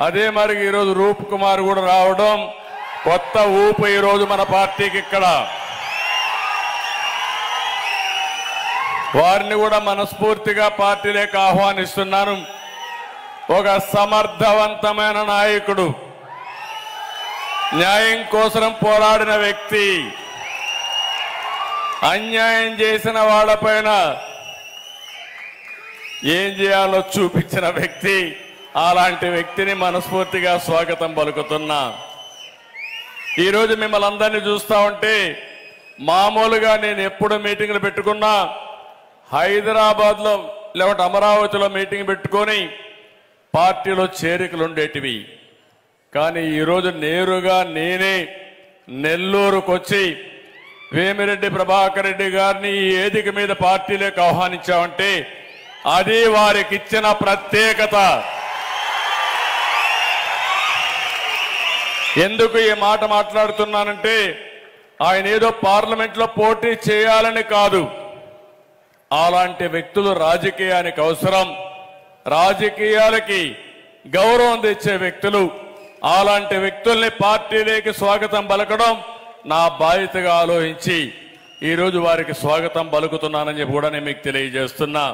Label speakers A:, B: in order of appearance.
A: అదే మరి ఈరోజు రూప్ కుమార్ కూడా రావడం కొత్త ఊపు ఈరోజు మన పార్టీకి ఇక్కడ. వారిని కూడా మనస్ఫూర్తిగా పార్టీలోకి ఆహ్వానిస్తున్నాను. ఒక సమర్థవంతమైన నాయకుడు, న్యాయం కోసం పోరాడిన వ్యక్తి, అన్యాయం చేసిన వాళ్ళపైన ఏం చేయాలో చూపించిన వ్యక్తి. అలాంటి వ్యక్తిని మనస్ఫూర్తిగా స్వాగతం పలుకుతున్నా. ఈరోజు మిమ్మల్ని అందరినీ చూస్తా ఉంటే మామూలుగా నేను ఎప్పుడు మీటింగ్లు పెట్టుకున్నా హైదరాబాద్లో లేకపోతే అమరావతిలో మీటింగ్ పెట్టుకొని పార్టీలో చేరికలు ఉండేటివి. కానీ ఈరోజు నేరుగా నేనే నెల్లూరుకు వచ్చి వేమిరెడ్డి ప్రభాకర్ రెడ్డి గారిని ఈ వేదిక మీద పార్టీలోకి ఆహ్వానించామంటే అది వారికి ఇచ్చిన ప్రత్యేకత. ఎందుకు ఈ మాట మాట్లాడుతున్నానంటే ఆయన ఏదో పార్లమెంట్లో పోటీ చేయాలని కాదు. అలాంటి వ్యక్తులు రాజకీయానికి అవసరం, రాజకీయాలకి గౌరవం తెచ్చే వ్యక్తులు. అలాంటి వ్యక్తుల్ని పార్టీలోకి స్వాగతం పలకడం నా బాధ్యతగా ఆలోచించి ఈరోజు వారికి స్వాగతం పలుకుతున్నానని చెప్పి కూడా నేను మీకు తెలియజేస్తున్నా.